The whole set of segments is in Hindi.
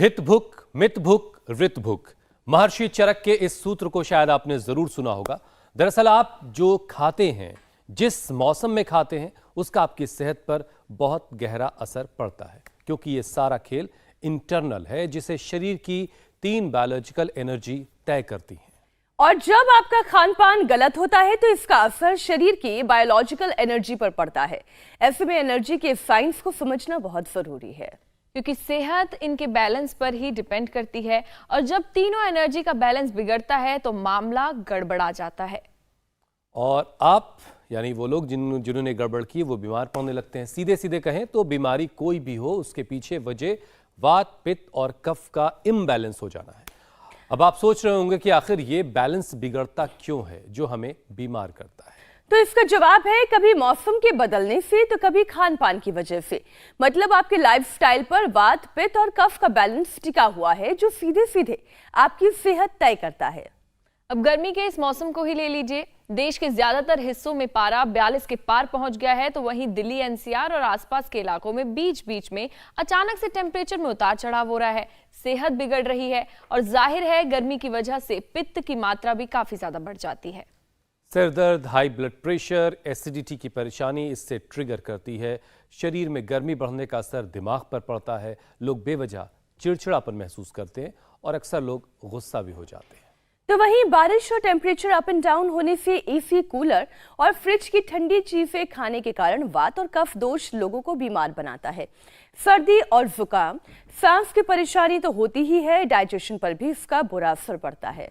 हित भुक मित भुक ऋत भुक। महर्षि चरक के इस सूत्र को शायद आपने जरूर सुना होगा। दरअसल आप जो खाते हैं, जिस मौसम में खाते हैं, उसका आपकी सेहत पर बहुत गहरा असर पड़ता है, क्योंकि ये सारा खेल इंटरनल है, जिसे शरीर की 3 बायोलॉजिकल एनर्जी तय करती है। और जब आपका खान पान गलत होता है तो इसका असर शरीर की बायोलॉजिकल एनर्जी पर पड़ता है। ऐसे में एनर्जी के साइंस को समझना बहुत जरूरी है, क्योंकि सेहत इनके बैलेंस पर ही डिपेंड करती है और जब तीनों एनर्जी का बैलेंस बिगड़ता है तो मामला गड़बड़ा जाता है। और आप यानी वो लोग जिन्होंने गड़बड़ की वो बीमार पड़ने लगते हैं। सीधे सीधे कहें तो बीमारी कोई भी हो, उसके पीछे वजह वात, पित्त और कफ का इम्बैलेंस हो जाना है। अब आप सोच रहे होंगे कि आखिर ये बैलेंस बिगड़ता क्यों है जो हमें बीमार करता है। तो इसका जवाब है कभी मौसम के बदलने से तो कभी खान पान की वजह से। मतलब आपके लाइफस्टाइल पर वात, पित्त और कफ का बैलेंस टिका हुआ है, जो सीधे सीधे आपकी सेहत तय करता है। अब गर्मी के इस मौसम को ही ले लीजिए। देश के ज्यादातर हिस्सों में पारा 42 के पार पहुंच गया है, तो वहीं दिल्ली, एनसीआर और आसपास के इलाकों में बीच बीच में अचानक से टेम्परेचर में उतार चढ़ाव हो रहा है। सेहत बिगड़ रही है और जाहिर है गर्मी की वजह से पित्त की मात्रा भी काफी ज्यादा बढ़ जाती है। सिर दर्द, हाई ब्लड प्रेशर, एसिडिटी की परेशानी इससे ट्रिगर करती है। शरीर में गर्मी बढ़ने का असर दिमाग पर पड़ता है। लोग बेवजह चिड़चिड़ापन महसूस करते हैं और अक्सर लोग गुस्सा भी हो जाते हैं। तो वहीं बारिश और टेम्परेचर अप एंड डाउन होने से एसी, कूलर और फ्रिज की ठंडी चीजें खाने के कारण वात और कफ दोष लोगों को बीमार बनाता है। सर्दी और जुकाम, सांस की परेशानी तो होती ही है, डाइजेशन पर भी इसका बुरा असर पड़ता है।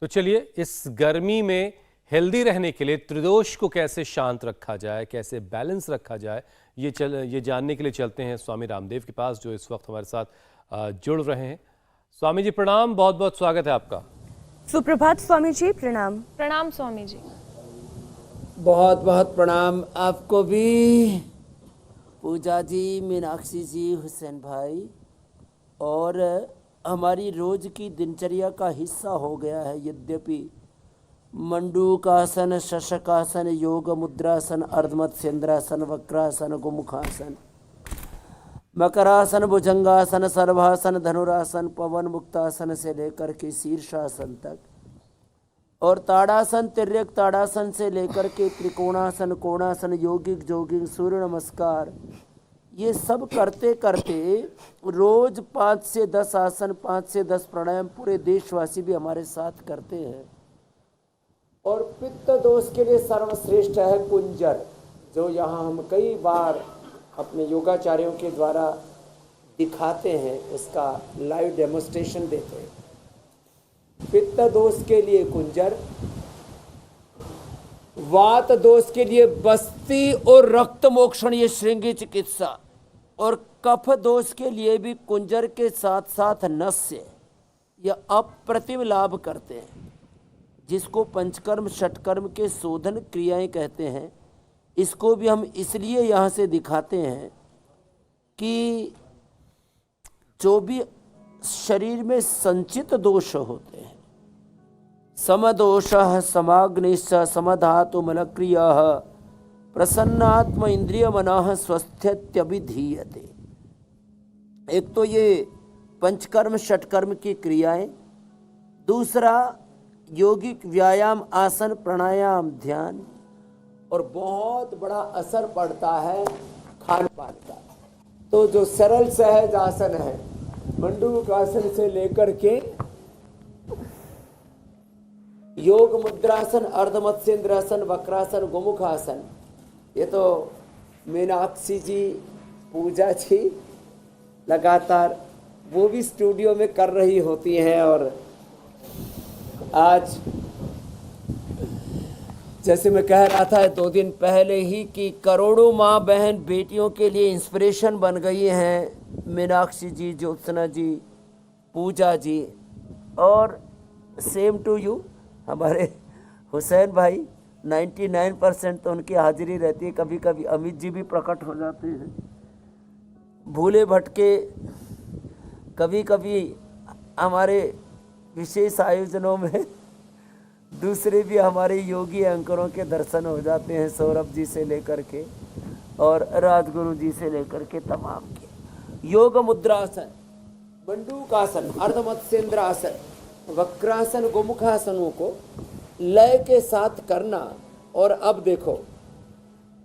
तो चलिए इस गर्मी में हेल्दी रहने के लिए त्रिदोष को कैसे शांत रखा जाए, कैसे बैलेंस रखा जाए, ये जानने के लिए चलते हैं स्वामी रामदेव के पास, जो इस वक्त हमारे साथ जुड़ रहे हैं। स्वामी जी प्रणाम, बहुत बहुत स्वागत है आपका। सुप्रभात स्वामी जी। प्रणाम। प्रणाम स्वामी जी। बहुत बहुत प्रणाम आपको भी, पूजा जी, मीनाक्षी जी, हुसैन भाई। और हमारी रोज की दिनचर्या का हिस्सा हो गया है। यद्यपि मंडूकासन, शशकासन, योग मुद्रासन, अर्धमत्स्येंद्रासन, वक्रासन, गोमुखासन, मकरासन, भुजंगासन, सर्वासन, धनुरासन, पवन मुक्तासन से लेकर के शीर्षासन तक, और ताड़ासन, तिर्यक ताड़ासन से लेकर के त्रिकोणासन, कोणासन, योगिक जोगिक, सूर्य नमस्कार, ये सब करते करते रोज 5 से 10 आसन, 5 से 10 प्राणायाम पूरे देशवासी भी हमारे साथ करते हैं। और पित्त दोष के लिए सर्वश्रेष्ठ है कुंजर, जो यहाँ हम कई बार अपने योगाचार्यों के द्वारा दिखाते हैं, उसका लाइव डेमोन्स्ट्रेशन देते हैं। पित्त दोष के लिए कुंजर, वात दोष के लिए बस्ती और रक्त मोक्षण, ये श्रृंगी चिकित्सा, और कफ दोष के लिए भी कुंजर के साथ साथ नस्य यह अप्रतिम लाभ करते हैं, जिसको पंचकर्म षटकर्म के शोधन क्रियाएं कहते हैं। इसको भी हम इसलिए यहाँ से दिखाते हैं कि जो भी शरीर में संचित दोष होते हैं, समदोषः समाग्निश्च समधातु मलक्रियः प्रसन्नात्म इंद्रिय मनः स्वस्थ्यत्यभिधीयते। एक तो ये पंचकर्म षटकर्म की क्रियाएं, दूसरा योगिक व्यायाम, आसन, प्राणायाम, ध्यान, और बहुत बड़ा असर पड़ता है खान पान का। तो जो सरल सहज आसन है, मंडूकासन से लेकर के योग मुद्रासन, अर्धमत्स्येंद्रासन, वक्रासन, गोमुखासन, ये तो मीनाक्षी जी, पूजा जी लगातार वो भी स्टूडियो में कर रही होती हैं। और आज जैसे मैं कह रहा था 2 दिन पहले ही कि करोड़ों माँ बहन बेटियों के लिए इंस्पिरेशन बन गई हैं मीनाक्षी जी, ज्योत्सना जी, पूजा जी। और सेम टू यू हमारे हुसैन भाई, 99% तो उनकी हाजिरी रहती है। कभी कभी अमित जी भी प्रकट हो जाते हैं, भूले भटके। कभी कभी हमारे विशेष आयोजनों में दूसरे भी हमारे योगी एंकरों के दर्शन हो जाते हैं, सौरभ जी से लेकर के और राजगुरु जी से लेकर के तमाम के। योग मुद्रासन, मंडूकासन, अर्धमत्स्येंद्रासन, वक्रासन, गोमुखासनों को लय के साथ करना। और अब देखो,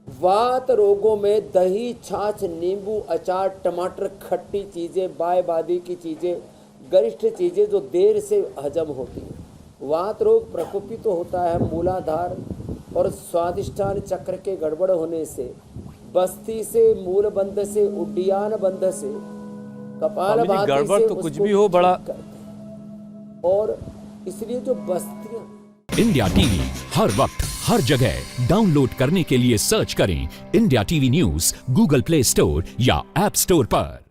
वात रोगों में दही, छाछ, नींबू, अचार, टमाटर, खट्टी चीज़ें, बायबादी की चीज़ें, गरिष्ठ चीज़ें जो देर से हजम होती हैं। वात रोग प्रकोपित तो होता है मूलाधार और स्वादिष्ठान चक्र के गड़बड़ होने से, बस्ती से, मूल बंध से, उड्डीयान बंध से, कपाल स्वामी जी, भाती गड़बड़ से तो कुछ उसको भी हो, बड़ा ठीक करते हैं। और इसलिए जो बस्तियां, इंडिया टीवी हर वक्त हर जगह डाउनलोड करने के लिए सर्च करें India TV news Google play store या ऐप स्टोर पर।